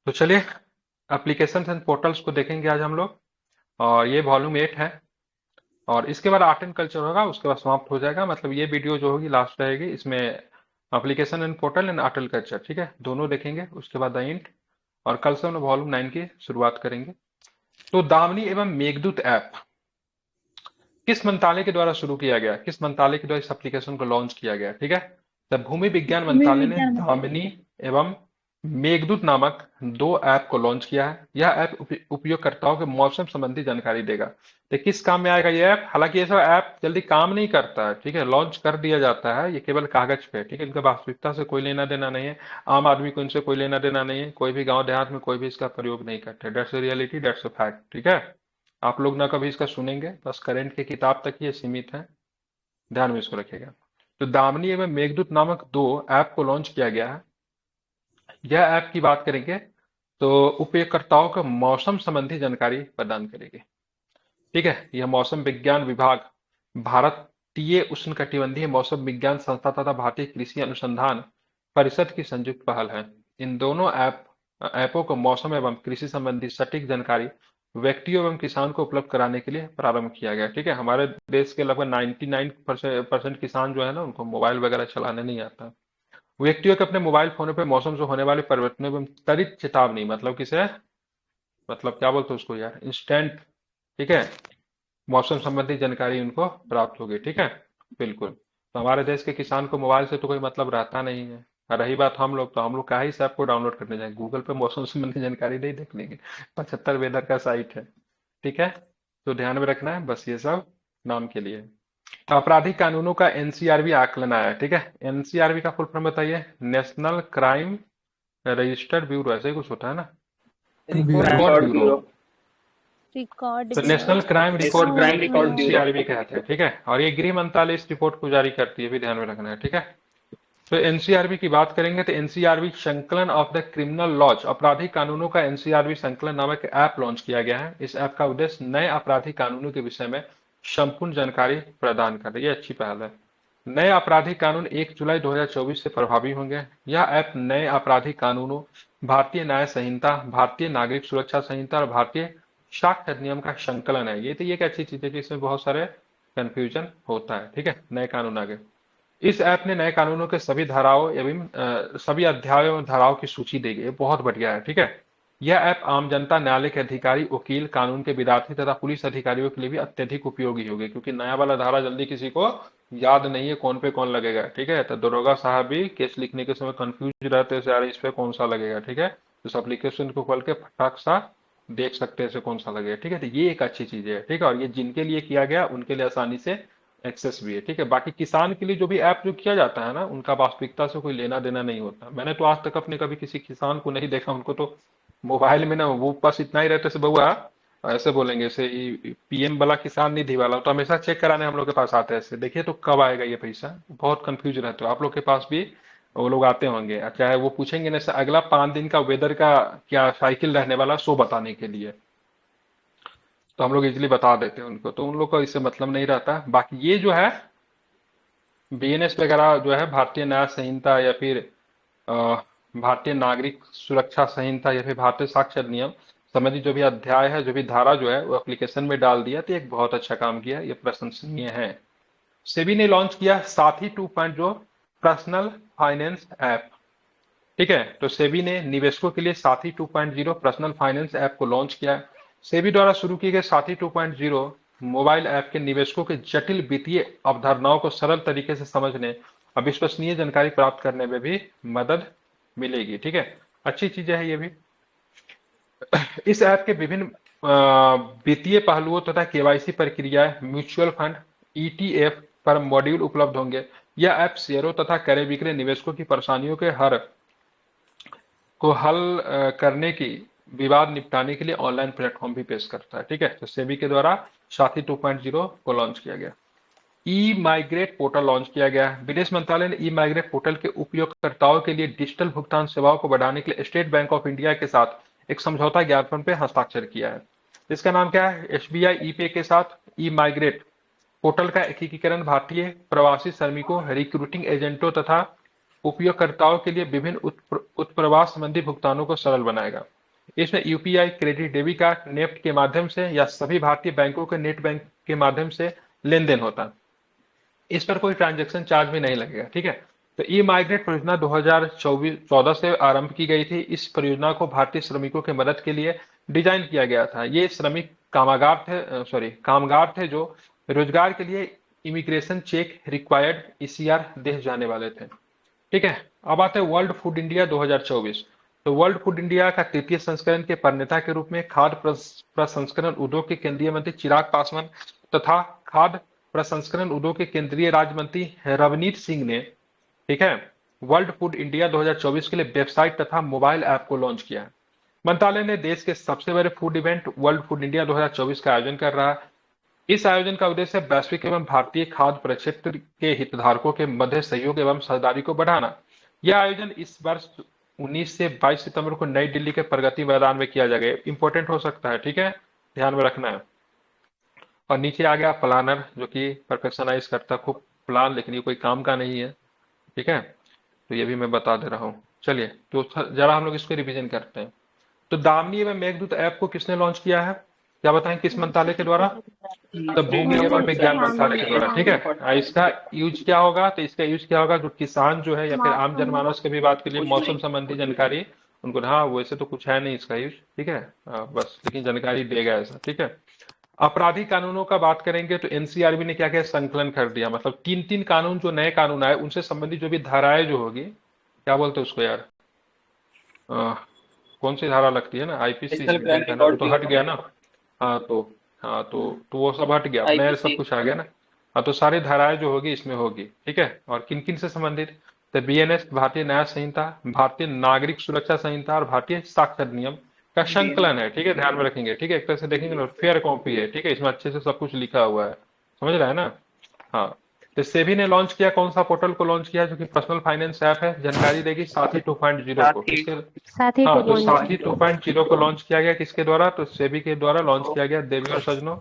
तो चलिए application and portals को देखेंगे आज हम लोग। और ये वॉल्यूम 8 है। और इसके बाद आर्ट एंड कल्चर होगा, उसके बाद समाप्त हो जाएगा। मतलब ये वीडियो जो होगी लास्ट रहेगी, इसमें application and portal and art and culture, ठीक है, दोनों देखेंगे। उसके बाद द एंड। और कल से हम वॉल्यूम 9 की शुरुआत करेंगे। तो दामिनी एवं मेघदूत ऐप किस मंत्रालय के द्वारा शुरू किया गया, किस मंत्रालय के द्वारा इस एप्लीकेशन को लॉन्च किया गया, ठीक है। तो भूमि विज्ञान भूमि मंत्रालय ने विज्ञान दामिनी एवं मेघदूत नामक दो ऐप को लॉन्च किया है। यह ऐप उपयोगकर्ताओं के मौसम संबंधी जानकारी देगा। तो किस काम में आएगा ये ऐप? हालांकि ये सब ऐप जल्दी काम नहीं करता है, ठीक है, लॉन्च कर दिया जाता है, ये केवल कागज पे है, ठीक है, इनका वास्तविकता से कोई लेना देना नहीं है। आम आदमी को इनसे कोई लेना देना नहीं है, कोई भी गांव देहात में कोई भी इसका प्रयोग नहीं करते। That's reality, that's a fact, ठीक है। आप लोग ना कभी इसका सुनेंगे, बस करंट की किताब तक ही ये सीमित है। ध्यान में इसको रखिएगा। तो दामिनी एवं मेघदूत नामक दो ऐप को लॉन्च किया गया है। यह ऐप की बात करेंगे तो उपयोगकर्ताओं को मौसम संबंधी जानकारी प्रदान करेगी। ठीक है, यह मौसम विज्ञान विभाग, भारतीय उष्णकटिबंधीय मौसम विज्ञान संस्था तथा भारतीय कृषि अनुसंधान परिषद की संयुक्त पहल है। इन दोनों ऐपों को मौसम एवं कृषि संबंधी सटीक जानकारी व्यक्तियों एवं किसान को उपलब्ध कराने के लिए प्रारंभ किया गया। ठीक है, हमारे देश के लगभग 99% किसान जो है ना, उनको मोबाइल वगैरह चलाने नहीं आता। व्यक्तियों के अपने मोबाइल फोनों पर मौसम से होने वाले परिवर्तनों एवं त्वरित चेतावनी, मतलब किसे, मतलब क्या बोलते हैं उसको यार, इंस्टेंट, ठीक है, मौसम संबंधी जानकारी उनको प्राप्त होगी। ठीक है, बिल्कुल। तो हमारे देश के किसान को मोबाइल से तो कोई मतलब रहता नहीं है। और रही बात हम लोग, तो हम लोग का ही ऐप को डाउनलोड करने जाएंगे, गूगल पे मौसम संबंधी जानकारी नहीं देख लेंगे। 75 वेदर का साइट है। ठीक है, तो ध्यान में रखना है बस, ये सब नाम के लिए। तो आपराधिक कानूनों का एनसीआरबी आकलन आया है। ठीक है, एनसीआरबी का फुल फॉर्म बताइए। नेशनल क्राइम रजिस्टर्ड ब्यूरो, ऐसे ही कुछ होता है ना, bureau. Record record bureau. Bureau. Record तो bureau. National crime national record crime bureau को रिकॉर्ड ब्यूरो। एनसीआरबी कहते हैं। ठीक है, और ये गृह मंत्रालय इस रिपोर्ट को जारी करती है, भी ध्यान में रखना है। ठीक है, तो एनसीआरबी की बात करेंगे तो एनसीआरबी संकलन ऑफ द क्रिमिनल लॉज, आपराधिक कानूनों का एनसीआरबी संकलन नामक ऐप लॉन्च किया गया है। इस ऐप का उद्देश्य नए आपराधिक कानूनों के विषय में संपूर्ण जानकारी प्रदान करना। ये अच्छी पहल है। नए आपराधिक कानून 1 जुलाई 2024 से प्रभावी होंगे। यह ऐप नए आपराधिक कानूनों, भारतीय न्याय संहिता, भारतीय नागरिक सुरक्षा संहिता और भारतीय साक्ष्य अधिनियम का संकलन है। ये तो ये एक अच्छी चीज है कि इसमें बहुत सारे कंफ्यूजन होता है। ठीक है, नए कानून आ गए। इस ऐप ने नए कानूनों के सभी धाराओं एवं सभी अध्यायों एवं धाराओं की सूची दी गई है। बहुत बढ़िया है। ठीक है, यह ऐप आम जनता, न्यायालय के अधिकारी, वकील, कानून के विद्यार्थी तथा पुलिस अधिकारियों के लिए भी अत्यधिक उपयोगी होगी, क्योंकि नया वाला धारा जल्दी किसी को याद नहीं है, कौन पे कौन लगेगा। ठीक है, तो दरोगा साहब भी केस लिखने के समय कंफ्यूज रहते हैं, यार इस पे कौन सा लगेगा। ठीक है, तो इस एप्लीकेशन को खोल के फटाक सा देख सकते हैं इसे कौन सा लगेगा। ठीक है, तो ये एक अच्छी चीज है। ठीक है, और ये जिनके लिए किया गया उनके लिए आसानी से एक्सेस भी है। ठीक है, बाकी किसान के लिए जो भी ऐप जो किया जाता है ना, उनका वास्तविकता से कोई लेना देना नहीं होता। मैंने तो आज तक अपने कभी किसी किसान को नहीं देखा, उनको तो मोबाइल में ना वो बस इतना ही रहता है, बउआ ऐसे बोलेंगे, ऐसे पीएम वाला, किसान निधि वाला, तो हमेशा चेक कराने हम लोग के पास आते हैं ऐसे, देखिए तो कब आएगा ये पैसा। बहुत कंफ्यूज रहते हो आप लोग के पास भी, वो लोग आते होंगे, चाहे वो पूछेंगे ना, अगला 5 दिन का वेदर का क्या साइकिल रहने वाला, सो बताने के लिए, तो हम लोग इजिली बता देते हैं उनको, तो उन लोग का इससे मतलब नहीं रहता। बाकी ये जो है बीएनएस वगैरह जो है, भारतीय न्याय संहिता या फिर अ, भारतीय नागरिक सुरक्षा संहिता या फिर भारतीय साक्ष्य अधिनियम संबंधी जो भी अध्याय है, जो भी धारा जो है, वो एप्लीकेशन में डाल दिया, तो एक बहुत अच्छा काम किया, ये प्रशंसनीय है। सेबी ने लॉन्च किया साथी 2.0 पर्सनल फाइनेंस ऐप। ठीक है, तो सेबी ने निवेशकों के लिए साथी 2.0 पर्सनल फाइनेंस ऐप को लॉन्च किया। सेबी द्वारा शुरू किए गए साथी 2.0 मोबाइल ऐप के निवेशकों के जटिल वित्तीय अवधारणाओं को सरल तरीके से समझने और विश्वसनीय जानकारी प्राप्त करने में भी मदद मिलेगी। ठीक है, अच्छी चीजें है ये भी। इस ऐप के विभिन्न वित्तीय पहलुओं तथा केवाईसी प्रक्रियाएं, म्यूचुअल फंड, ईटीएफ पर मॉड्यूल उपलब्ध होंगे। यह ऐप शेयरों तथा क्रय विक्रय निवेशकों की परेशानियों के हर को हल करने की, विवाद निपटाने के लिए ऑनलाइन प्लेटफॉर्म भी पेश करता है। ठीक है, तो सेबी के द्वारा साथी 2.0 को लॉन्च किया गया। ई माइग्रेट पोर्टल लॉन्च किया गया है। विदेश मंत्रालय ने ई माइग्रेट पोर्टल के उपयोगकर्ताओं के लिए डिजिटल भुगतान सेवाओं को बढ़ाने के लिए स्टेट बैंक ऑफ इंडिया के साथ एक समझौता ज्ञापन पर हस्ताक्षर किया है। इसका नाम क्या है? एसबीआई ई पे के साथ ई माइग्रेट पोर्टल का एकीकरण भारतीय प्रवासी श्रमिकों, रिक्रूटिंग एजेंटों तथा उपयोगकर्ताओं के लिए विभिन्न उत्प्रवास संबंधी भुगतानों को सरल बनाएगा। इसमें UPI, credit, debit card, NEFT के माध्यम से या सभी भारतीय बैंकों के नेट बैंक के माध्यम से लेन देन होता है। इस पर कोई ट्रांजैक्शन चार्ज भी नहीं लगेगा। ठीक है, तो ई माइग्रेट परियोजना 2014 से आरंभ की गई थी। इस परियोजना को भारतीय श्रमिकों की मदद के लिए डिजाइन किया गया था। ये श्रमिक कामगार थे जो रोजगार के लिए इमिग्रेशन चेक रिक्वायर्ड ईसीआर देश जाने वाले थे। ठीक है, अब आते हैं वर्ल्ड फूड इंडिया 2024। तो वर्ल्ड फूड इंडिया का तृतीय संस्करण के प्रणेता के रूप में खाद्य प्रसंस्करण उद्योग के केंद्रीय मंत्री चिराग पासवान तथा खाद्य प्रसंस्करण उद्योग के केंद्रीय राज्य मंत्री रवनीत सिंह ने, ठीक है, वर्ल्ड फूड इंडिया 2024 के लिए वेबसाइट तथा मोबाइल ऐप को लॉन्च किया है। मंत्रालय ने देश के सबसे बड़े food event world food India 2024 का आयोजन कर रहा है। इस आयोजन का उद्देश्य वैश्विक एवं भारतीय खाद्य प्रक्षेत्र के हितधारकों के मध्य सहयोग एवं साझेदारी को बढ़ाना। यह आयोजन इस वर्ष 19 से 22 सितंबर को नई दिल्ली के प्रगति मैदान में किया जाएगा। इंपॉर्टेंट हो सकता है, ठीक है, ध्यान में रखना है। और नीचे आ गया प्लानर, जो कि परफेक्शनाइज करता खूब प्लान, लेकिन ये कोई काम का नहीं है। ठीक है, तो ये भी मैं बता दे रहा हूँ। चलिए तो जरा हम लोग इसको रिवीजन करते हैं। तो दामिनी एवं मेघदूत ऐप को किसने लॉन्च किया है, क्या बताएं, किस मंत्रालय के द्वारा? तो भूमि एवं विज्ञान मंत्रालय के द्वारा। ठीक है, इसका यूज क्या होगा? तो इसका यूज क्या होगा, जो किसान जो है या फिर आम जनमानस के भी बात के लिए मौसम संबंधी जानकारी उनको, हाँ वैसे तो कुछ है नहीं इसका यूज, ठीक है, बस लेकिन जानकारी देगा ऐसा। ठीक है, आपराधिक कानूनों का बात करेंगे तो एनसीआरबी ने क्या किया, संकलन कर दिया। मतलब तीन तीन कानून, जो नए कानून आए उनसे संबंधित जो भी धाराएं जो होगी, क्या बोलते हैं उसको यार, अ, कौन सी धारा लगती है ना, आईपीसी का ना, वो तो हट गया ना। हाँ तो, हाँ तो वो सब हट गया, अब नया सब कुछ आ गया ना। हाँ, तो सारी धाराएं जो होगी इसमें होगी। ठीक है, और किन किन से संबंधित? तो बीएनएस, भारतीय न्याय संहिता, भारतीय नागरिक सुरक्षा संहिता और भारतीय साक्षर नियम का संकलन है। ठीक है, ध्यान में रखेंगे। ठीक है, एक तरह से देखेंगे ना, फेयर कॉपी है। ठीक है, इसमें अच्छे से सब कुछ लिखा हुआ है, समझ रहा है ना। हाँ, तो सेबी ने लॉन्च किया, कौन सा पोर्टल को लॉन्च किया, जो कि पर्सनल फाइनेंस ऐप है, जानकारी देगी साथी 2.0 को। किसके? साथी हाँ, तो 2.0 साथी 2.0 को लॉन्च किया गया, किसके द्वारा? तो सेबी के द्वारा लॉन्च किया गया, देवी और सजनों।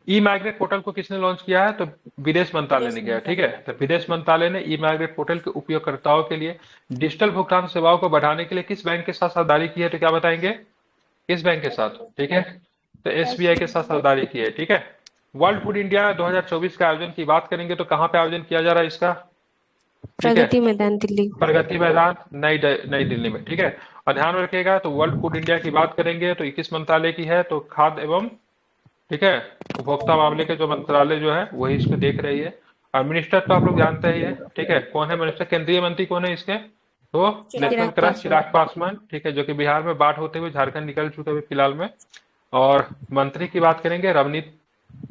ई माइग्रेट पोर्टल को किसने लॉन्च किया है? तो विदेश मंत्रालय ने किया है। ठीक है, तो विदेश मंत्रालय ने ई माइग्रेट पोर्टल के उपयोगकर्ताओं के लिए डिजिटल भुगतान सेवाओं को बढ़ाने के लिए किस बैंक के साथ साझेदारी की है? तो क्या बताएंगे, किस बैंक के साथ? ठीक है, तो एसबीआई के साथ साझेदारी की है। ठीक है, वर्ल्ड फूड इंडिया 2024 का आयोजन की बात करेंगे तो कहाँ पे आयोजन किया जा रहा है इसका? ठीक है, प्रगति मैदान दिल्ली। प्रगति मैदान, नई दिल्ली में। ठीक है, और ध्यान रखिएगा, तो वर्ल्ड फूड इंडिया की बात करेंगे तो 21 मंत्रालय की है, तो खाद्य एवं, ठीक है, उपभोक्ता मामले के जो मंत्रालय जो है वही इसको देख रही है। और मिनिस्टर तो आप लोग जानते ही है। ठीक है, कौन है मिनिस्टर, केंद्रीय मंत्री कौन है इसके? तो नेशनल चिराग क्रश, पासवान। चिराग पासवान। ठीक है, जो कि बिहार में बाढ़ होते हुए झारखंड निकल चुके हैं फिलहाल में। और मंत्री की बात करेंगे, रवनीत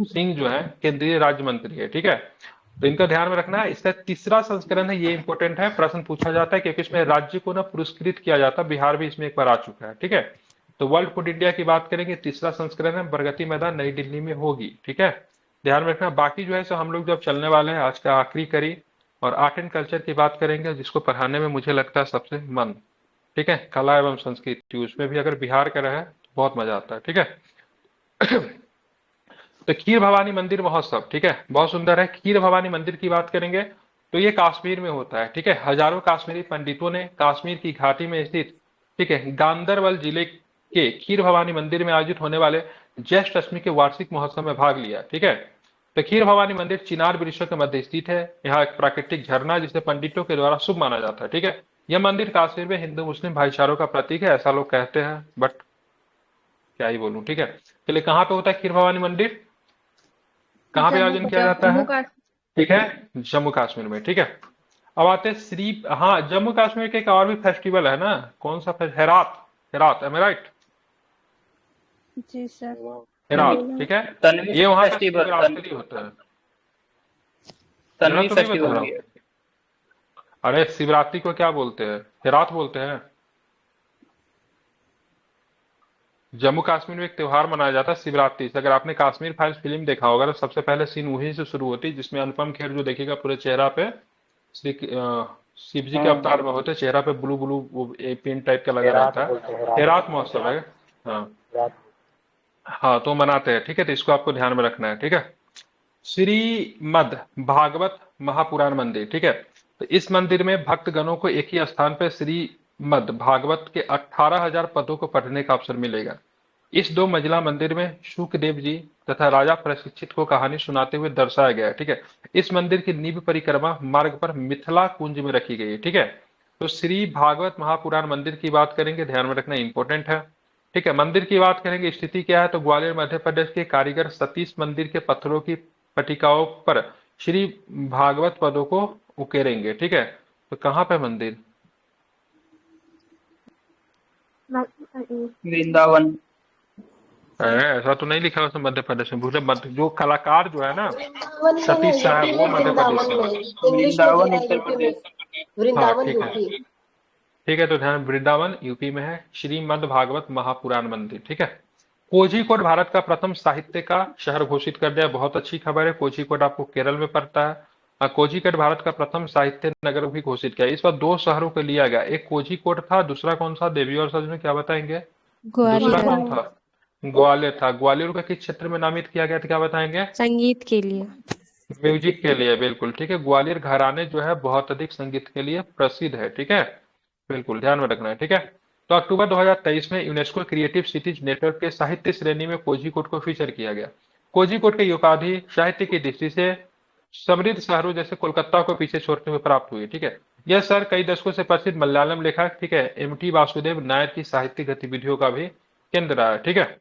सिंह जो है केंद्रीय राज्य मंत्री है। ठीक है, तो इनका ध्यान में रखना है। इसका तीसरा संस्करण है, ये इंपॉर्टेंट है, प्रश्न पूछा जाता है क्योंकि इसमें राज्य को ना पुरस्कृत किया जाता है। बिहार भी इसमें एक बार आ चुका है। ठीक है, तो वर्ल्ड फूड इंडिया की बात करेंगे, तीसरा संस्करण है, प्रगति मैदान नई दिल्ली में होगी। ठीक है, ध्यान में रखना। बाकी जो है सो हम लोग जब चलने वाले हैं, आज का आखिरी कड़ी और आर्ट एंड कल्चर की बात करेंगे, जिसको पढ़ाने में मुझे लगता है सबसे मन, ठीक है, कला एवं संस्कृति, उसमें भी अगर बिहार का रहे तो बहुत मजा आता है। ठीक है, तो खीर भवानी मंदिर महोत्सव, ठीक है, बहुत सुंदर है। खीर भवानी मंदिर की बात करेंगे तो ये कश्मीर में होता है। ठीक है, हजारों कश्मीरी पंडितों ने कश्मीर की घाटी में स्थित, ठीक है, गांदरबल जिले के खीर भवानी मंदिर में आयोजित होने वाले ज्येष्ठ अष्टमी के वार्षिक महोत्सव में भाग लिया। ठीक है, तो खीर भवानी मंदिर चिनार वृक्षों के मध्य स्थित है। यहाँ एक प्राकृतिक झरना जिसे पंडितों के द्वारा शुभ माना जाता है। ठीक है, यह मंदिर कश्मीर में हिंदू मुस्लिम भाईचारों का प्रतीक है, ऐसा लोग कहते हैं, बट क्या ही बोलूं। ठीक है, चलिए कहाँ पे होता है खीर भवानी मंदिर, कहाँ पे आयोजन किया जाता है? ठीक है, जम्मू कश्मीर में। ठीक है, अब आते हैं हाँ, जम्मू कश्मीर के एक और भी फेस्टिवल है ना, कौन सा हेरात, हेरात, एम आई राइट? जी सर। हेरात, ठीक है, ये वहां का शिवरात्रि होता है। तन्वी तो नहीं बता फेस्टिवल रहा भी है। हूँ। अरे शिवरात्रि को क्या बोलते हैं? हेरात बोलते हैं। जम्मू कश्मीर में एक त्योहार मनाया जाता है शिवरात्रि से। अगर आपने कश्मीर फाइल्स फिल्म देखा होगा तो सबसे पहले सीन वहीं से शुरू होती है, जिसमें अनुपम खेर जो देखिएगा पूरे चेहरा पे शिव जी के अवतार में होते, चेहरा पे ब्लू ब्लू वो पेंट टाइप का लगा रहता है। हेरात महोत्सव है। हाँ, हाँ तो मनाते हैं। ठीक है, तो इसको आपको ध्यान में रखना है। ठीक है, श्रीमद् भागवत महापुराण मंदिर, ठीक है, तो तो इस मंदिर में भक्तगणों को एक ही स्थान पर श्रीमद् भागवत के 18,000 पदों को पढ़ने का अवसर मिलेगा। इस 2 मंजिला मंदिर में शुकदेव जी तथा राजा परीक्षित को कहानी सुनाते हुए दर्शाया गया है। ठीक है। इस मंदिर की नींव परिक्रमा मार्ग पर मिथिला कुंज में रखी गई है। ठीक है। तो श्री भागवत महापुराण मंदिर की बात करेंगे, ध्यान में रखना इंपॉर्टेंट है। ठीक है। मंदिर की बात करेंगे, स्थिति क्या है, तो ग्वालियर मध्य प्रदेश के कारीगर सतीश मंदिर के पत्थरों की पटिकाओं पर श्री भागवत पदों को उकेरेंगे। ठीक है। तो कहाँ पे मंदिर? वृंदावन। ऐसा तो नहीं लिखा है उसमें मध्य प्रदेश में, भूले मध्य जो कलाकार जो है ना वृंदावन में है, सतीश साहब, यूपी वो में मध्य प्रदेश वृंदावन से में, है। इंग्लिश में वृंदावन दिया है उत्तर यूपी में, प्रदेश। हाँ वृंदावन ठीक है। यूपी। ठीक है, तो ध्यान, वृंदावन यूपी में है, श्रीमद् भागवत महापुराण मंदिर। ठीक है। कोझिकोड भारत का प्रथम साहित्य का शहर घोषित कर दिया, बहुत अच्छी खबर है। कोझिकोड आपको केरल में पड़ता है। कोझिकोड भारत का प्रथम साहित्य नगर भी घोषित किया। इस बार 2 शहरों को लिया गया, एक कोझिकोड था, दूसरा कौन सा? देवी और सजने क्या बताएंगे? दूसरा ग्वालियर कौन था? ग्वालियर था। ग्वालियर को किस क्षेत्र में नामित किया गया था, क्या बताएंगे? संगीत के लिए। म्यूजिक के लिए, बिल्कुल ठीक है। ग्वालियर घराने जो है बहुत अधिक संगीत के लिए प्रसिद्ध है। ठीक है, बिल्कुल ध्यान में रखना है। ठीक है। तो अक्टूबर 2023 में यूनेस्को क्रिएटिव सिटीज नेटवर्क के साहित्य श्रेणी में कोझिकोड को फीचर किया गया। कोझिकोड की उपाधि साहित्य की दृष्टि से समृद्ध शहरों जैसे कोलकाता को पीछे छोड़ने में प्राप्त हुई। ठीक है। यह शहर कई दशकों से प्रसिद्ध मलयालम लेखक, ठीक है, एम.टी. वासुदेव नायर की साहित्यिक गतिविधियों का भी केंद्र रहा है। ठीक है।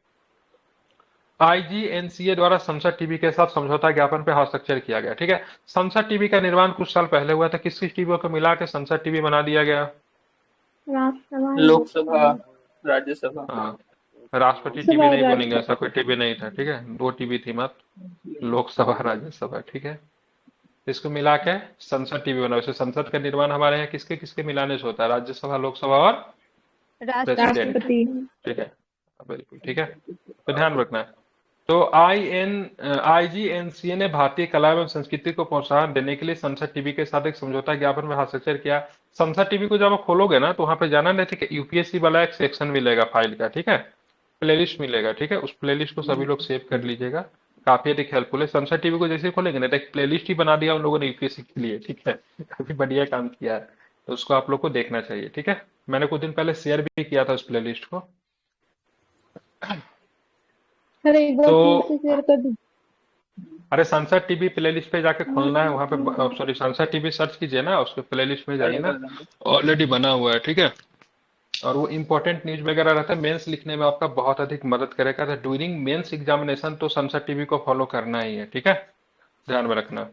आईजीएनसीए द्वारा संसद टीवी के साथ समझौता ज्ञापन पर हस्ताक्षर किया गया। ठीक है। संसद टीवी का निर्माण कुछ साल पहले हुआ था, किस किस टीवियों को मिला के संसद टीवी बना दिया गया? लोकसभा, राज्यसभा। हाँ, राष्ट्रपति टीवी नहीं बोलेंगे, ऐसा कोई टीवी नहीं था। ठीक है, 2 टीवी थी मत, लोकसभा राज्यसभा। ठीक है। इसको मिला के संसद टीवी बना। वैसे संसद का निर्माण हमारे यहाँ किसके किसके मिलाने से होता है? राज्यसभा, लोकसभा और प्रेसिडेंट। ठीक है, बिल्कुल ठीक है। तो ध्यान रखना है। तो आईजीएनसीए ने भारतीय कला एवं संस्कृति को प्रोत्साहन देने के लिए संसद टीवी के साथ एक समझौता ज्ञापन में हस्ताक्षर किया। संसद टीवी को जब आप खोलोगे ना, तो वहां पे जाना नहीं, ठीक है, यूपीएससी वाला एक सेक्शन मिलेगा फाइल का। ठीक है, प्लेलिस्ट मिलेगा। ठीक है, उस प्लेलिस्ट को सभी लोग सेव कर लीजिएगा, काफी अधिक हेल्पफुल है। संसद टीवी को जैसे खोलेंगे ना, तो एक प्लेलिस्ट ही बना दिया उन लोगों ने यूपीएससी के लिए। ठीक है, काफी बढ़िया काम किया है, तो उसको आप लोग को देखना चाहिए। ठीक है, मैंने कुछ दिन पहले शेयर भी किया था उस प्लेलिस्ट को। सर एक बार तो फिर से शेयर कर दीजिए। अरे संसद टीवी प्लेलिस्ट पे जाके खोलना है, वहां पे सॉरी संसद टीवी सर्च कीजिए ना, उसके प्लेलिस्ट में जाइए ना, ऑलरेडी बना हुआ है। ठीक है, और वो इंपॉर्टेंट न्यूज वगैरह रहता है, मेंस लिखने में आपका बहुत अधिक मदद करेगा। तो ड्यूरिंग मेंस एग्जामिनेशन तो संसद टीवी को फॉलो करना ही है। ठीक है, ध्यान में रखना,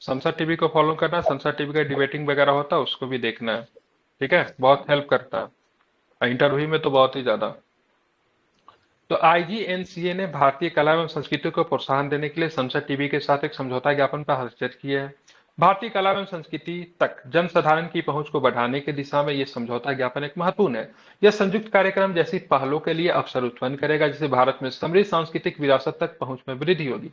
संसद टीवी को फॉलो करना। संसद टीवी का डिबेटिंग वगैरह होता है, उसको भी देखना है। ठीक है, बहुत हेल्प करता है इंटरव्यू में तो बहुत ही ज्यादा। तो आईजीएनसीए ने भारतीय कला एवं संस्कृति को प्रोत्साहन देने के लिए संसद टीवी के साथ एक समझौता ज्ञापन पर हस्ताक्षर किए हैं। भारतीय कला एवं संस्कृति तक जनसाधारण की पहुंच को बढ़ाने की दिशा में यह समझौता ज्ञापन एक महत्वपूर्ण है। यह संयुक्त कार्यक्रम जैसी पहलों के लिए अवसर उत्पन्न करेगा, जिससे भारत में समृद्ध सांस्कृतिक विरासत तक पहुंच में वृद्धि होगी।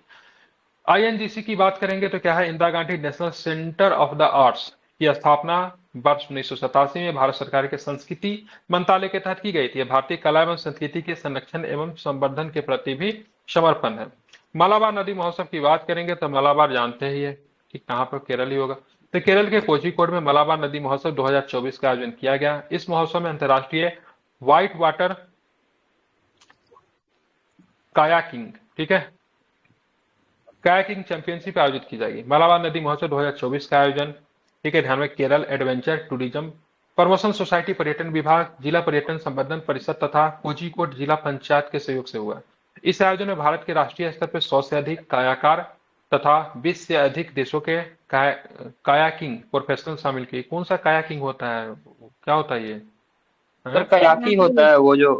आईएनजीसी की बात करेंगे तो क्या है, Indira Gandhi national centre of the arts की स्थापना वर्ष 1987 में भारत सरकार के संस्कृति मंत्रालय के तहत की गई थी। भारतीय कला एवं संस्कृति के संरक्षण एवं संवर्धन के प्रति भी समर्पण है। मालाबार नदी महोत्सव की बात करेंगे तो मालाबार जानते ही है कि कहाँ पर, केरल ही होगा। तो केरल के कोझिकोड में मालाबार नदी महोत्सव 2024 का आयोजन किया गया। इस महोत्सव में अंतर्राष्ट्रीय व्हाइट वाटर कायाकिंग, ठीक है, कायाकिंग चैंपियनशिप आयोजित की जाएगी। मालाबार नदी महोत्सव 2024 का आयोजन, ठीक है, ध्यान में, Kerala adventure tourism promotion society, पर्यटन विभाग, जिला पर्यटन संवर्धन परिषद तथा कोझिकोड जिला पंचायत के सहयोग से हुआ। इस आयोजन में भारत के राष्ट्रीय स्तर पर 100 से अधिक कायाकार तथा 20 से अधिक देशों के कायाकिंग प्रोफेशनल शामिल किए। कौन सा कायाकिंग होता है, क्या होता है ये? सर कयाकी होता है वो जो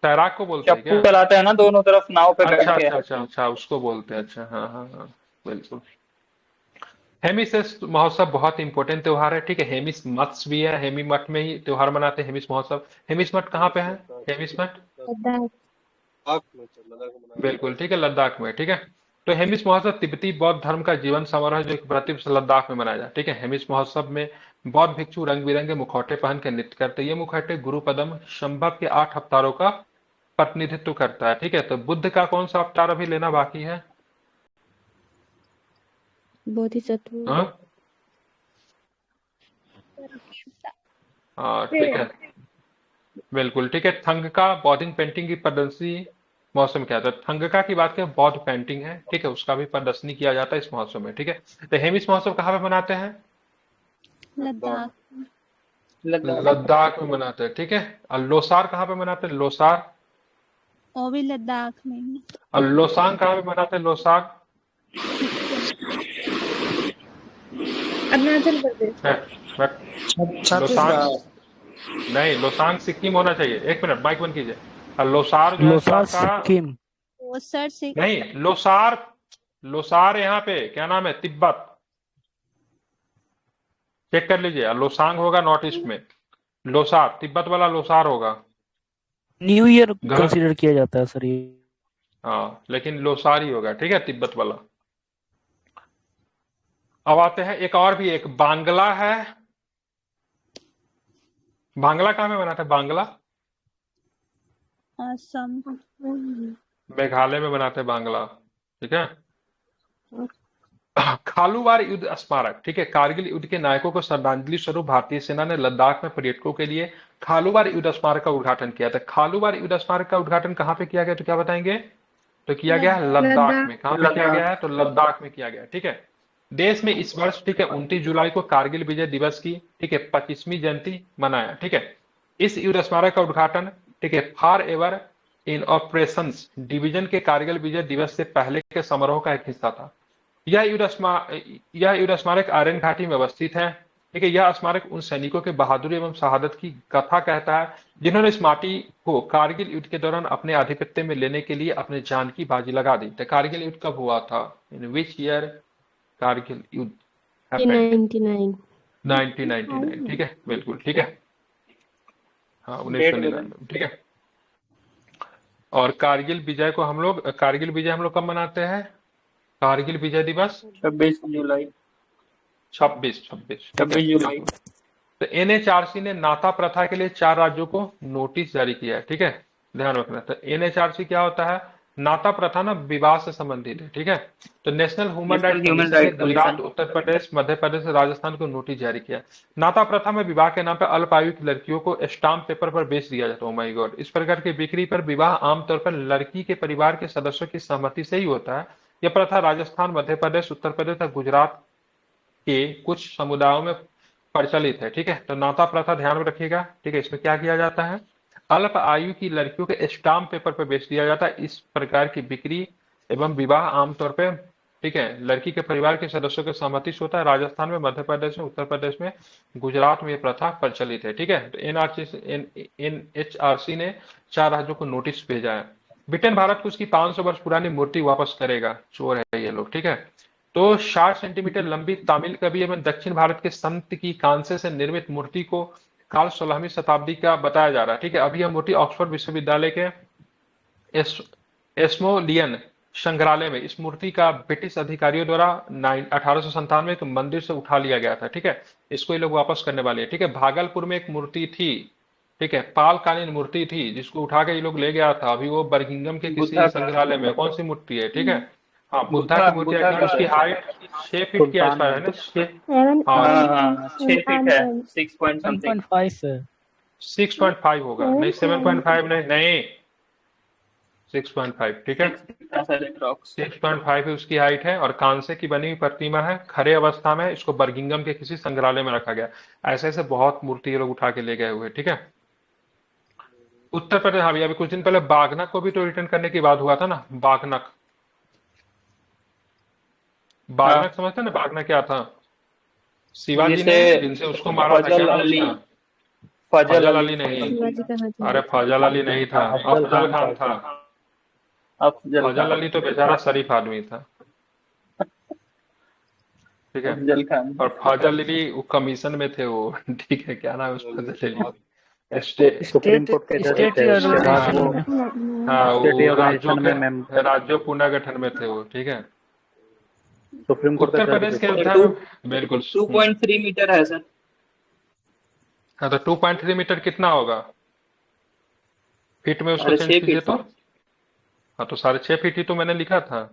तैराक को बोलते हैं चप्पू क्या? चलाते हैं ना दोनों तरफ नाव पे बैठ अच्छा के। अच्छा अच्छा अच्छा, उसको बोलते हैं। अच्छा, हाँ हाँ हाँ, बिल्कुल। हेमिस महोत्सव बहुत इंपॉर्टेंट त्योहार है। ठीक है, हेमिस मठ भी है, हेमी मठ में ही त्योहार मनाते हैं हेमिस महोत्सव। हेमिस मठ कहाँ पे है? हेमिस मठ लद्दाख। बिल्कुल ठीक है, लद्दाख में। ठीक है, तो हेमिस महोत्सव तिब्बती बौद्ध धर्म का जीवन समारोह है, जो एक प्रतिवर्ष लद्दाख में मनाया जाता है। ठीक है, हेमिस महोत्सव में बौद्ध भिक्षु रंग बिरंगे मुखौटे पहन के नृत्य करते हैं। ये मुखौटे गुरु पदम संभव के 8 अवतारों का प्रतिनिधित्व करता है। ठीक है, तो बुद्ध का कौन सा अवतार अभी लेना बाकी है? बोधिसत्व। हाँ? हाँ ठीक है, बिल्कुल ठीक है। थंगका बौद्धिक पेंटिंग की प्रदर्शनी महोत्सव में किया जाता है। थंगका की बात करें, बौद्ध पेंटिंग है, ठीक है, उसका भी प्रदर्शनी किया जाता है इस महोत्सव में, ठीक है। तो हेमिस महोत्सव कहाँ पे मनाते हैं? लद्दाख। लद्दाख। लद्दाख में मनाते हैं, ठीक है। और लोसार कहाँ पे मनाते हैं? लोसार। वो भी लद्दाख में ही। और लोसांग कहाँ पे मनाते हैं? लोसांग अरुणाचल प्रदेश। है, बट लोसांग छत्तीसगढ़। नहीं, लोसांग सिक्किम होना चाहिए। एक मिनट माइक बंद कीजिए। और लोसार जो है लोसार लद्दाख का सिक्किम। वो सर से नहीं, लोसार, लोसार यहाँ पे क्या नाम है? तिब्बत। चेक कर लीजिए। और लोसांग होगा नॉर्थ ईस्ट में। लोसार तिब्बत वाला लोसार होगा। न्यू ईयर गलत। कंसीडर किया जाता है सर ये। हाँ, लेकिन लोसार ही होगा, ठीक है, तिब्बत वाला। अब आते हैं एक और भी, एक बांग्ला है। बांग्ला कहाँ में बनाते हैं? बांग्ला असम। मेघालय में बनाते हैं बांग्ला, ठीक है। खालूवार युद्ध स्मारक, ठीक है, कारगिल युद्ध के नायकों को श्रद्धांजलि स्वरूप भारतीय सेना ने लद्दाख में पर्यटकों के लिए खालूवार युद्ध स्मारक का उद्घाटन किया था। खालूवार युद्ध स्मारक का उद्घाटन कहाँ पे किया गया, तो क्या बताएंगे? तो किया गया है लद्दाख लद्दाख। में। कहाँ पे किया लद्दाख। गया है? तो लद्दाख में किया गया है, ठीक है। देश में इस वर्ष, ठीक है, 29 जुलाई को कारगिल विजय दिवस की, ठीक है, 25वीं जयंती मनाया, ठीक है। इस युद्ध स्मारक का उद्घाटन, ठीक है, for ever in operations division के कारगिल विजय दिवस से पहले के समारोह का एक हिस्सा था। यह युद्ध स्मारक आर्यन घाटी में अवस्थित है, ठीक है। यह स्मारक उन सैनिकों के बहादुरी एवं शहादत की कथा कहता है जिन्होंने इस माटी को कारगिल युद्ध के दौरान अपने आधिपत्य में लेने के लिए अपने जान की बाजी लगा दी। तो कारगिल युद्ध कब हुआ था? इन विच ईयर कारगिल युद्ध हैपेंड? 99। 1999, ठीक है, बिल्कुल ठीक है। हाँ, डेट बताइए। 1999, ठीक है। और कारगिल विजय हम लोग कब मनाते हैं? कारगिल विजय दिवस 26 जुलाई। 26, ठीक है। 26 जुलाई। तो एनएचआरसी ने नाता प्रथा के लिए 4 राज्यों को नोटिस जारी किया है, ठीक है, ध्यान रखना। तो एनएचआरसी क्या होता है? नाता प्रथा ना विवाह से संबंधित है, ठीक है। तो national human national rights human commission ने राइट गुजरात, कमीशन। उत्तर प्रदेश, मध्य प्रदेश और राजस्थान को नोटिस जारी किया। नाता प्रथा में विवाह के नाम पर अल्प आयु की लड़कियों को स्टाम्प पेपर पर बेच दिया जाता है। Oh my God. इस प्रकार की बिक्री पर विवाह आमतौर पर लड़की के परिवार के सदस्यों की सहमति से ही होता है। यह प्रथा राजस्थान, मध्य प्रदेश, उत्तर प्रदेश और गुजरात के कुछ समुदायों में प्रचलित है, ठीक है। तो नाता प्रथा ध्यान में रखिएगा, ठीक है। इसमें क्या किया जाता है? अल्प आयु की लड़कियों के स्टाम्प पेपर पर बेच दिया जाता है। इस प्रकार की बिक्री एवं विवाह आमतौर पर, ठीक है, लड़की के परिवार के सदस्यों के सहमति से होता है। राजस्थान में, मध्य प्रदेश में, उत्तर प्रदेश में, गुजरात में यह प्रथा प्रचलित है, ठीक है। तो एनएचआरसी ने 4 राज्यों को नोटिस भेजा है। ब्रिटेन भारत को उसकी 500 वर्ष पुरानी मूर्ति वापस करेगा। चोर है ये लोग, ठीक है। तो 60 सेंटीमीटर लंबी तमिल कवि एवं दक्षिण भारत के संत की कांसे से निर्मित मूर्ति को काल 16वीं शताब्दी का बताया जा रहा है, ठीक है। अभी यह मूर्ति ऑक्सफोर्ड विश्वविद्यालय के एस्मोलियन संग्रहालय में, इस मूर्ति का ब्रिटिश अधिकारियों द्वारा 1897 के मंदिर से उठा लिया गया था, ठीक है। इसको ये लोग वापस करने वाले हैं, ठीक है। भागलपुर में एक मूर्ति थी, ठीक है, पालकालीन मूर्ति थी, जिसको उठा के ये लोग ले गया था। अभी वो बर्मिंघम के किसी बुद्धा का। संग्रहालय में। कौन सी मूर्ति है? ठीक है, हाँ, बुद्धा बुद्धा की मूर्ति है। बुद्धा कि का उसकी हाइट 6 फीट के आसपास है ना, 7 हाँ, हाँ हाँ 6 फीट है। 6 पॉइंट समथिंग। 1.5 है। 6.5 होगा, नहीं 7.5, नहीं 6.5, ठीक है। 6.5 ही उसकी हाइट है और कांसे की बनी हुई प्रतिमा है, खड़े अवस्था में। इसको बर्मिंघम के किसी संग्रहालय में रखा गया। ऐसे ऐसे बहुत मूर्ति ये लोग उठा के ले गए हुए, ठीक है। उत्तर प्रदेश, हाँ भैया, अभी कुछ दिन पहले बागनक को भी तो रिटर्न करने की बात हुआ था ना। बागनक, बागनक समझते हैं ना? बागनक क्या था? शिवाजी ने जिसे जिनसे उसको मारा था, क्या फजल नाम अली। उसका? फजल फजल अली। अली नहीं, शिवाजी का हस्बैंड। अरे फजल अली नहीं था, अफजल खान था। अफजल फजल खान। अली तो बेचारा शरीफ आदमी था, ठीक है। अफजल खान। और फजल अली वो कमीशन में थे वो, ठीक है, क्या नाम है उस फजल अली? सुप्रीम कोर्ट के जज थे, उसके बाद वो हाँ, स्टेट वो ऑर्गेनाइजेशन में राज्यों पुनर्गठन में थे वो, ठीक है। सुप्रीम कोर्ट का उत्तर जज प्रदेश के थे। उद्यान, बिल्कुल। 2.3 मीटर है सर। हाँ, तो 2.3 मीटर कितना होगा फीट में? उसको अरे चेंज 6 कीजिए फीट तो। हाँ, तो 6.5 फीट ही तो मैंने लिखा था,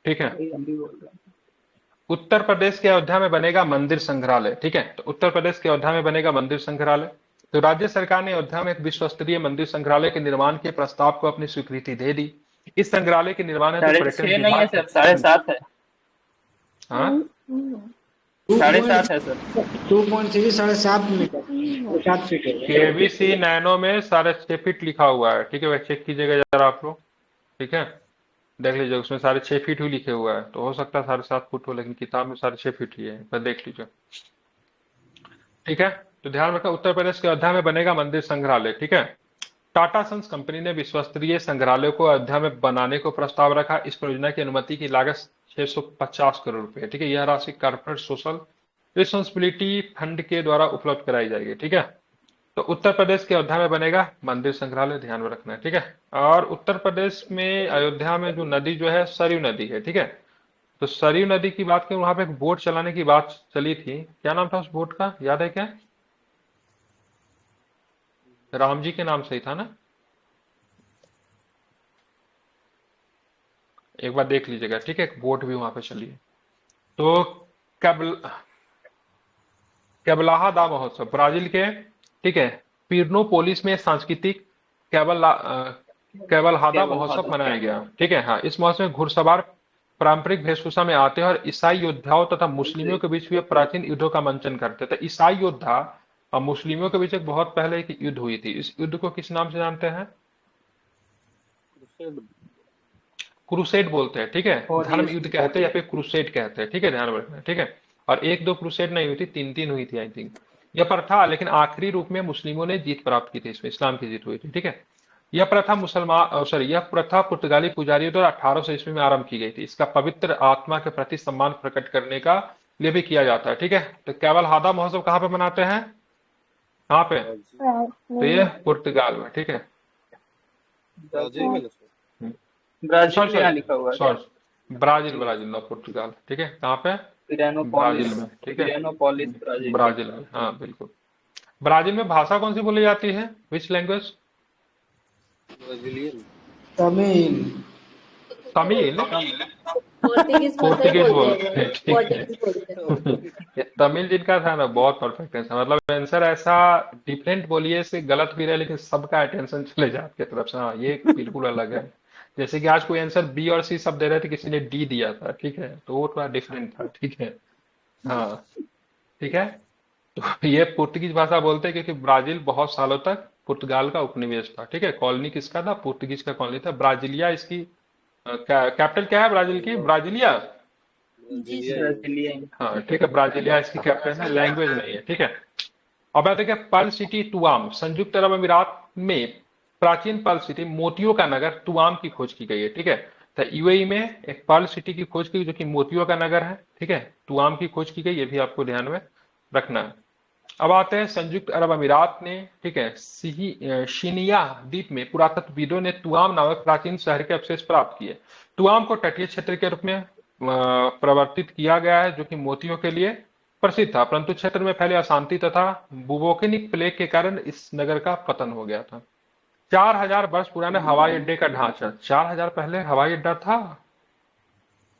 ठीक है। हम भी बोल रहे हैं। उत्तर प्रदेश के अयोध्या में बनेगा मंदिर संग्रहालय। ठीक है, तो उत्तर प्रदेश के अयोध्या में बनेगा मंदिर संग्रहालय। तो राज्य सरकार ने अयोध्या में एक विश्व स्तरीय मंदिर संग्रहालय के निर्माण के प्रस्ताव को अपनी स्वीकृति दे दी। इस संग्रहालय के निर्माण हेतु साढ़े पर्यटन छह नहीं है विभाग सर, 7.5 है। हाँ 7.5 है सर। 2.3 7.5 7 फीट है। केबीसी नैनो में 6.5 फीट लिखा हुआ है। ठीक है, वह चेक कीजिएगा जरा आप लोग। ठीक है, देख लीजिए, उसमें 6.5 फीट ही लिखे हुआ है, तो हो सकता है 7.5 फुट हो, लेकिन किताब में 6.5 फीट ही है, पर देख लीजिए। ठीक है, तो ध्यान रखा, उत्तर प्रदेश के अयोध्या में बनेगा मंदिर संग्रहालय। ठीक है, टाटा सन्स कंपनी ने विश्व स्तरीय संग्रहालय को अयोध्या में बनाने को प्रस्ताव रखा। इस परियोजना की अनुमति की लागत 650 करोड़ रुपए। ठीक है, यह राशि कॉर्पोरेट सोशल रिस्पॉन्सिबिलिटी फंड के द्वारा उपलब्ध कराई जाएगी। ठीक है, तो उत्तर प्रदेश के अयोध्या में बनेगा मंदिर संग्रहालय, ध्यान में रखना है। ठीक है, और उत्तर प्रदेश में अयोध्या में जो नदी जो है सरयू नदी है। ठीक है, तो सरयू नदी की बात करें, वहां पे एक बोट चलाने की बात चली थी, क्या नाम था उस बोट का, याद है क्या? राम जी के नाम से ही था ना, एक बार देख लीजिएगा। ठीक है, एक बोट भी वहां पे चली है। तो कैबलाहा दा महोत्सव ब्राजील के, ठीक है, पिर्नोपोलिस में सांस्कृतिक कैबलहादा महोत्सव मनाया गया। ठीक है, हाँ, इस महोत्सव में घुड़सवार पारंपरिक वेशभूषा में आते हैं और ईसाई योद्धाओं तथा मुस्लिमों के बीच हुए प्राचीन युद्धों का मंचन करते थे। ईसाई योद्धा और मुस्लिमों के बीच एक बहुत पहले एक युद्ध हुई थी। इस युद्ध को किस नाम से जानते हैं? क्रूसेड बोलते हैं। ठीक है, धर्म युद्ध कहते हैं या फिर क्रूसेड कहते हैं। ठीक है, ध्यान रखना। ठीक है, और 1-2 क्रूसेड नहीं हुई थी, 3-3 हुई थी आई थिंक। यह प्रथा, लेकिन आखिरी रूप में मुस्लिमों ने जीत प्राप्त की थी, इसमें इस्लाम की जीत हुई थी। ठीक है, यह प्रथा पुर्तगाली पुजारियों द्वारा 1800 ईस्वी में आरंभ की गई थी। इसका पवित्र आत्मा के प्रति सम्मान प्रकट करने का लिए भी किया जाता है। ठीक है, तो कैबलहादा महोत्सव कहाँ पे मनाते हैं? कहाँ पे? तो ये पुर्तगाल में। ठीक है, ब्राजील में लिखा हुआ है। सॉरी, ब्राजील ना पुर्तगाल। ठीक है, कहाँ पे? ब्राजील में। ठीक है, पिरानोपोलिस ब्राजील। ब्राजील में, हाँ बिल्कुल। ब्राजील में भाषा कौन सी बोली जाती है? Which language? Tamil. Tamil? Portuguese बोलते हैं। ठीक है, तमिल जिनका था ना, बहुत परफेक्ट है। मतलब आंसर ऐसा डिफरेंट बोलिए से गलत भी रहे, लेकिन सबका अटेंशन चले जाए आपके तरफ से। हाँ, ये बिल्कुल अलग है। जैसे कि आज कोई आंसर बी और सी सब दे रहे थे, किसी ने डी दिया था। ठीक है, तो वो थोड़ा डिफरेंट था। ठीक है, हाँ ठीक है, तो ये पुर्तगीज भाषा बोलते हैं क्योंकि ब्राजील बहुत सालों तक पुर्तगाल का उपनिवेश था। ठीक है, कॉलोनी किसका था? पुर्तगीज का कॉलोनी था। ब्राजीलिया इसकी कैपिटल क्या है ब्राजील की? ब्राजीलिया। ब्राजीलियन। हाँ ठीक है, ब्राजीलिया इसकी कैपिटल है, लैंग्वेज नहीं है। ठीक है, अब आते हैं पर्ल सिटी तुआम। संयुक्त अरब अमीरात में प्राचीन पर्ल सिटी मोतियों का नगर तुआम की खोज की गई है। ठीक है, तो यूएई में एक पर्ल सिटी की खोज की जो कि मोतियों का नगर है। ठीक है, तुआम की खोज की गई, ये भी आपको ध्यान में रखना है। अब आते हैं संयुक्त अरब अमीरात ने, ठीक है, शिनिया द्वीप में पुरातत्वविदों ने तुआम नामक प्राचीन शहर के अवशेष प्राप्त किए। तुआम को तटीय क्षेत्र के रूप में परिवर्तित किया गया है, जो कि मोतियों के लिए प्रसिद्ध था, परंतु क्षेत्र में फैले अशांति तथा बुबोनिक प्लेग के कारण इस नगर का पतन हो गया था। 4000 वर्ष पुराने हवाई अड्डे का ढांचा, 4000 पहले हवाई अड्डा था।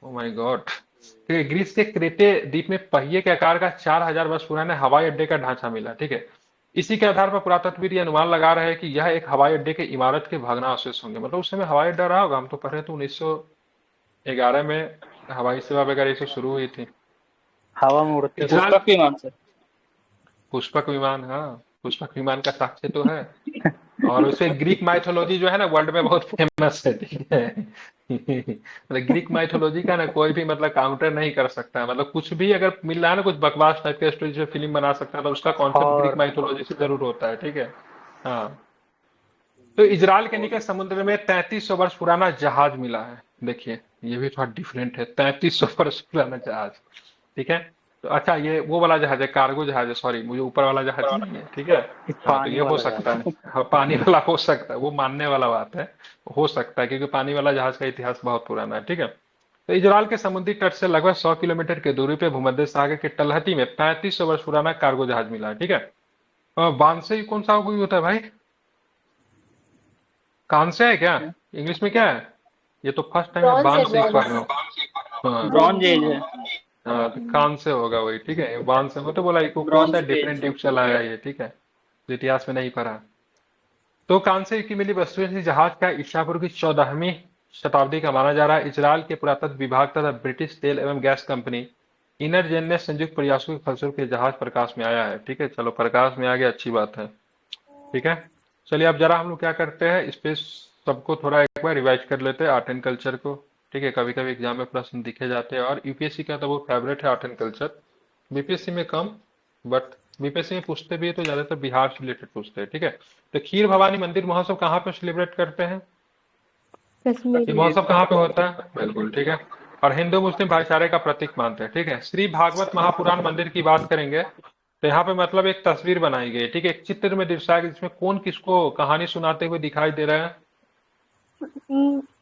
Oh my God. ठीक है, ग्रीस के क्रेते द्वीप में पहिए के आकार का 4000 वर्ष पुराने हवाई अड्डे का ढांचा मिला। ठीक है, इसी के आधार पर पुरातत्वविद ये अनुमान लगा रहे हैं कि यह एक हवाई अड्डे के इमारत के भग्नावशेष होंगे। मतलब उस समय हवाई अड्डा रहा होगा। हम तो पढ़े थे 1911 में हवाई सेवा वगैरह से शुरू हुई थी। हवा में उड़ते पुष्पक विमान सर। पुष्पक विमान, हाँ पुष्पक विमान का साक्ष्य तो है। और उसे ग्रीक माइथोलॉजी जो है ना, वर्ल्ड में बहुत फेमस है। ठीक है, मतलब ग्रीक माइथोलॉजी का ना कोई भी मतलब काउंटर नहीं कर सकता। मतलब कुछ भी अगर मिल रहा है ना, कुछ बकवास टाइप का स्टोरी जो फिल्म बना सकता है, तो उसका कॉन्सेप्ट ग्रीक माइथोलॉजी से जरूर होता है। ठीक है, हाँ। तो इजराइल के नीचे समुद्र में 3300 वर्ष पुराना जहाज मिला है। देखिए, ये भी थोड़ा डिफरेंट है, 3300 वर्ष पुराना जहाज। ठीक है, तो अच्छा, ये वो वाला जहाज है, कार्गो जहाज है, सॉरी मुझे ऊपर वाला जहाज नहीं है। ठीक है, हाँ, तो ये हो सकता है, हाँ, पानी वाला हो सकता है, वो मानने वाला बात है, हो सकता है, क्योंकि पानी वाला जहाज का इतिहास बहुत पुराना है। ठीक है, तो इजराइल के समुद्री तट से लगभग 100 किलोमीटर की दूरी पे भूमध्य सागर के तलहटी में 3500 वर्ष पुराना कार्गो जहाज मिला है। ठीक है, वानसे कौन सा कोई होता है भाई? कांसे है क्या? इंग्लिश में क्या है? ये तो फर्स्ट टाइम मैं बांध से पढ़ रहा हूँ। हाँ, ब्रॉन्ज एज है। हाँ तो कान से होगा वही, ठीक है, बांध से हो तो बोला इको क्रॉस ब्रॉन्ज है, डिफरेंट एज। ट्यूब चलाया ये, ठीक है, तो इतिहास में नहीं पढ़ा। तो कांसे की मिली वस्तुएं थी जहाज का ईसा पूर्व की 14वीं शताब्दी का माना जा रहा है। इजराइल के पुरातत्व विभाग तथा ब्रिटिश तेल एवं गैस कंपनी इनरजेन ने संयुक्त प्रयासों के फलस्वरूप ये जहाज प्रकाश में आया है, ठीक है, चलो प्रकाश में आ गया, अच्छी बात है, ठीक है। चलिए अब जरा हम लोग क्या करते हैं, स्पेस सबको थोड़ा एक बार रिवाइज कर लेते हैं, आर्ट एंड कल्चर को, ठीक है, कभी कभी एग्जाम में प्रश्न दिखे जाते हैं और यूपीएससी का तो वो फेवरेट है आर्ट एंड कल्चर, बीपीएससी में कम, बट बीपीएससी में पूछते भी है तो ज्यादातर बिहार से रिलेटेड पूछते हैं, ठीक है। तो खीर भवानी मंदिर महोत्सव कहाँ पे सेलिब्रेट करते हैं, ये कश्मीर में। महोत्सव कहाँ पे होता है, बिल्कुल ठीक है, और हिंदू मुस्लिम भाईचारे का प्रतीक मानते हैं, ठीक है। श्री भागवत महापुराण मंदिर की बात करेंगे तो यहाँ पे मतलब एक तस्वीर बनाई गई है, ठीक है, एक चित्र में दर्शाया गया जिसमें कौन किसको कहानी सुनाते हुए दिखाई दे रहा है,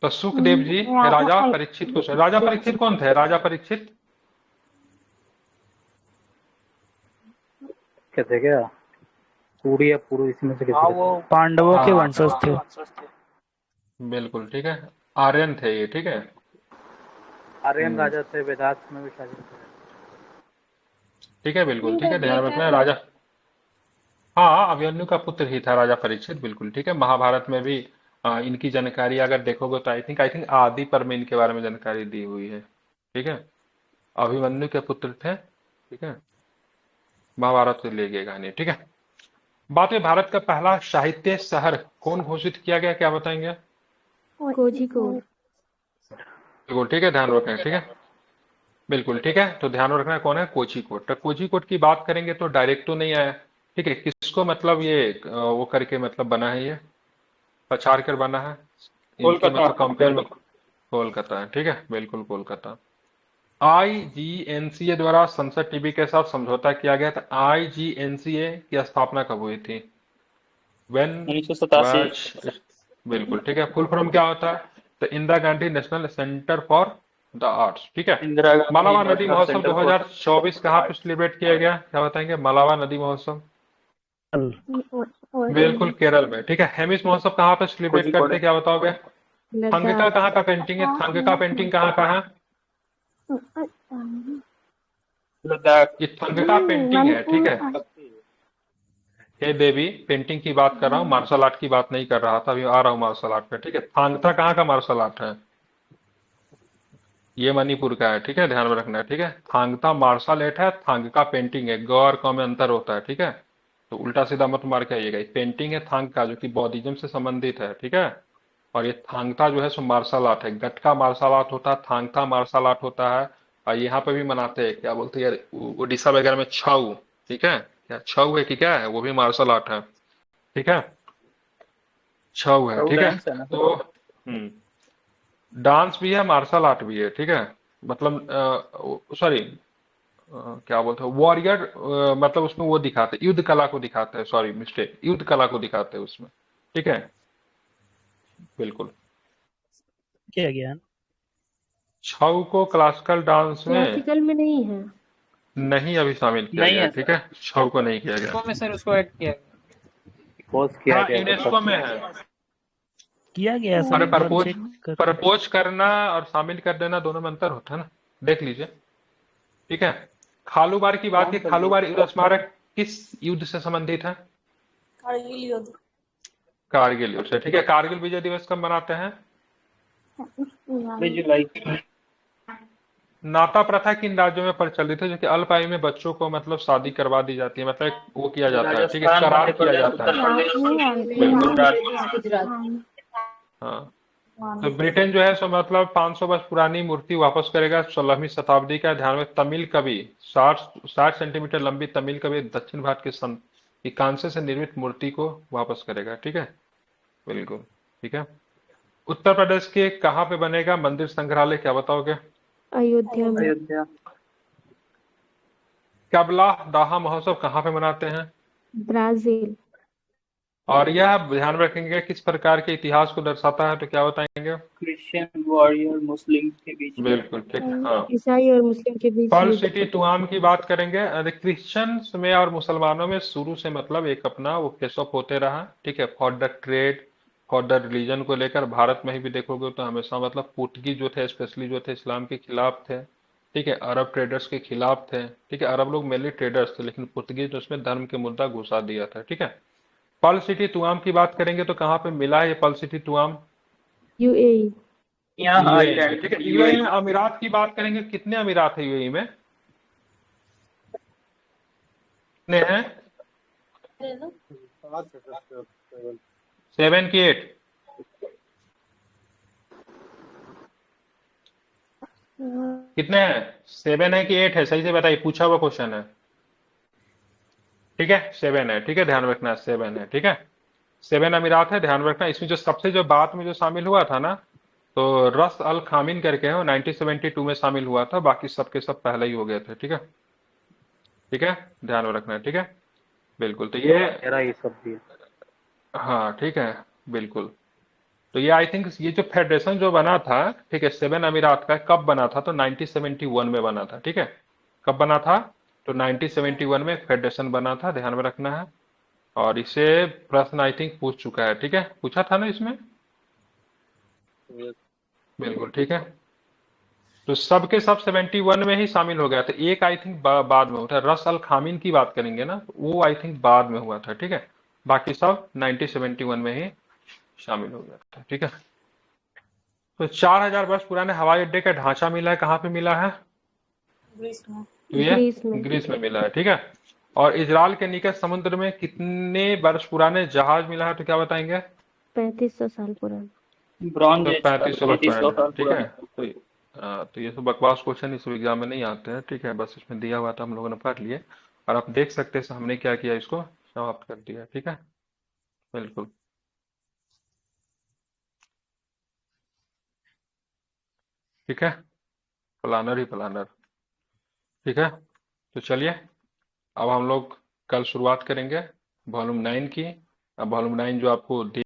तो सुखदेव जी राजा परीक्षित को, राजा परीक्षित कौन थे, राजा परीक्षित क्या थे क्या, पूरी या पूर्व इसमें से हाँ किसी वो पांडवों के हाँ वंशज थे। बिल्कुल ठीक है, आर्यन थे ये, ठीक है। आर्यन राजा थे, वेदांत में भी शामिल थे। ठीक है बिल्कुल ठीक है, ध्यान रखना है राजा, हाँ अभिमन्यु का पुत्र ही था राजा परीक्षित, बिल्कुल ठीक है। महाभारत में भी इनकी जानकारी अगर देखोगे तो आई थिंक आदि पर में इनके बारे में जानकारी दी हुई है, ठीक है, अभिमन्यु के पुत्र थे, ठीक है, महाभारत से ले गए कहानी, ठीक है। बात में भारत का पहला साहित्य शहर कौन घोषित किया गया, क्या बताएंगे, कोझिकोड। बिल्कुल ठीक है, ध्यान रखें, ठीक है, बिल्कुल ठीक है, तो ध्यान रखना कौन है, कोझिकोड। तो कोझिकोड की बात करेंगे तो डायरेक्ट तो नहीं आया, ठीक है, किसको मतलब ये वो करके मतलब बना है, ये पछाड़ कर बना है, इनके कोलकाता। मतलब कंपेयर में कोलकाता है, ठीक है, बिल्कुल कोलकाता। आईजीएनसीए द्वारा संसद टीवी के साथ समझौता किया गया था, आईजीएनसीए की स्थापना कब हुई थी, व्हेन 1987। वाज, बिल्कुल ठीक है, फुल फॉर्म क्या होता है, तो Indira Gandhi national centre for the arts, ठीक है। इंदिरा गांधी मालावा नदी नेशनल महोत्सव सेंटर फॉर। 2024 कहाँ पे सेलिब्रेट किया गया, क्या बताएंगे, मालावा नदी महोत्सव, बिल्कुल केरल में, ठीक है। हेमिस महोत्सव कहाँ पे सेलिब्रेट करते हैं, क्या बताओगे, थंग का कहाँ का पेंटिंग है, थंग का पेंटिंग कहाँ का है, लद्दाख। ये थंग का पेंटिंग है, ठीक है। हे देवी, पेंटिंग की बात कर रहा हूँ, मार्शल आर्ट की बात नहीं कर रहा था, अभी आ रहा हूँ मार्शल आर्ट पे, ठीक है। थांगता कहाँ का मार्शल आर्ट है, ये मणिपुर का है, ठीक है, ध्यान में रखना है, ठीक है। थांगता मार्शल आर्ट है, थांग का पेंटिंग है, ग और क में अंतर होता है, ठीक है, तो उल्टा सीधा मत मार के आइएगा, पेंटिंग है थांग का जो कि बौद्धिज्म से संबंधित है, ठीक है, और ये थांगता जो है सो मार्शल आर्ट है, गटका मार्शल आर्ट होता है, थांगता मार्शल आर्ट होता है, और यहाँ पे भी मनाते हैं, क्या बोलते हैं यार, उड़ीसा वगैरह में छऊ, ठीक है, क्या छऊ है कि क्या है, वो भी मार्शल आर्ट है, ठीक है, छऊ है, वो ठीक है। डांस है ना। तो डांस भी है, मार्शल आर्ट भी है, ठीक है, मतलब सॉरी क्या बोलते हैं, वॉरियर, मतलब उसमें वो दिखाते हैं, युद्ध कला को दिखाते हैं, सॉरी मिस्टेक, युद्ध कला को दिखाते हैं उसमें, ठीक है, बिल्कुल। किया गया है। छऊ को क्लासिकल डांस में क्लासिकल में नहीं है। नहीं अभी शामिल किया नहीं गया है है, ठीक है, छऊ को नहीं किया गया, इसको में सर उसको ऐड किया गया। पोस्ट किया हाँ गया यूनेस्को में है, किया गया सर, अरे एक बार प्रपोज चेक कर। प्रपोज करना और शामिल कर देना दोनों में अंतर होता है ना, देख लीजिए, ठीक है। खालूबार की बात की, खालूबार युद्ध स्मारक किस युद्ध से संबंधित है, कारगिल युद्ध। कारगिल युद्ध से, ठीक है। कारगिल विजय दिवस कब मनाते हैं, 20 जुलाई। नाता प्रथा किन राज्यों में प्रचलित है, जो कि अल्प आयु में बच्चों को मतलब शादी करवा दी जाती है, मतलब वो किया जाता है, ठीक है, राजस्थान, करार मध्य किया प्रदेश, जाता उत्तर है, प्रदेश, गुजरात। गुजरात। हाँ। तो ब्रिटेन जो है सो मतलब 500 वर्ष पुरानी मूर्ति वापस करेगा, 16वीं शताब्दी का, ध्यान में तमिल कवि 60 सेंटीमीटर लंबी तमिल कवि दक्षिण भारत के की कांसे से निर्मित मूर्ति को वापस करेगा, ठीक है, बिल्कुल ठीक है। उत्तर प्रदेश के कहाँ पे बनेगा मंदिर संग्रहालय, क्या बताओगे, अयोध्या में। अयोध्या। कबला दाहा महोत्सव कहाँ पे मनाते हैं, ब्राजील। और यह ध्यान रखेंगे किस प्रकार के इतिहास को दर्शाता है, तो क्या बताएंगे, क्रिश्चियन वॉरियर मुस्लिम के बीच में। बिल्कुल ठीक, हाँ। ईसाई और मुस्लिम के बीच पर्ल युद्ध। सिटी टुआम की बात करेंगे, क्रिश्चियंस में और मुसलमानों में शुरू से मतलब एक अपना वो फेस ऑफ होते रहा, ठीक है, for the trade, for the religion को लेकर। भारत में ही भी देखोगे तो हमेशा मतलब पुर्तगीज जो थे स्पेशली जो थे इस्लाम के खिलाफ थे, ठीक है, अरब ट्रेडर्स के खिलाफ थे। ठीक है, अरब लोग मेनली ट्रेडर्स थे, लेकिन पुर्तगीज ने उसमें धर्म के मुद्दा घुसा दिया था। ठीक है, पर्ल सिटी तुआम की बात करेंगे तो कहाँ पे मिला है ये पर्ल सिटी तुआम? यूएई। यहाँ यूएई में। आइलैंड ठीक है, यूएई में अमीरात की बात करेंगे, कितने अमीरात है यूएई में? कितने हैं? 7 की 8? कितने हैं? 7 है कि 8 है? सही से बताइए, पूछा हुआ क्वेश्चन है। ठीक है, 7 है। ठीक है, ध्यान रखना, 7 है। ठीक है, 7 अमीरात है, ध्यान रखना। इसमें जो सबसे जो बाद में जो शामिल हुआ था ना, तो रस अल खामिन करके है, वो 1972 में शामिल हुआ था, बाकी सबके सब पहले ही हो गए थे। ठीक है, ठीक है, ध्यान में रखना है। ठीक है, बिल्कुल। तो ये, मेरा ये सब भी है। हाँ ठीक है, बिल्कुल। तो ये आई थिंक ये जो फेडरेशन जो बना था, ठीक है, 7 अमीरात का, कब बना था? तो 1971 में बना था। ठीक है, कब बना था? तो 1971 में फेडरेशन बना था, ध्यान में रखना है। और इसे प्रश्न आई थिंक पूछ चुका है। ठीक है, पूछा था ना इसमें? बिल्कुल, ठीक है। तो सबके सब 71 में ही शामिल हो गया था। एक आई थिंक बाद में हुआ था, रस अल खामिन की बात करेंगे ना, वो आई थिंक बाद में हुआ था। ठीक है, बाकी सब 1971 में ही शामिल हो गया था। ठीक है, तो 4000 वर्ष पुराने हवाई अड्डे का ढांचा मिला है, कहाँ पे मिला है? ग्रीस में। तो ये ग्रीस में। ग्रीस में मिला है। ठीक है, और इजराइल के निकट समुद्र में कितने वर्ष पुराने जहाज मिला है, तो क्या बताएंगे? 3500 साल पुराना। ब्रॉन्ज तो एज 3500 वर्ष 3500 पुराने। साल ठीक है, पुराना। तो ये सब बकवास क्वेश्चन इस एग्जाम में नहीं आते हैं। ठीक है, बस इसमें दिया हुआ था, हम लोगों ने पढ़ लिए, और आप देख सकते हैं हमने क्या किया, इसको समाप्त कर दिया। ठीक है, बिल्कुल। ठीक है, प्लानर ही प्लानर। ठीक है, तो चलिए, अब हम लोग कल शुरुआत करेंगे वॉल्यूम 9 की। अब वॉल्यूम 9 जो आपको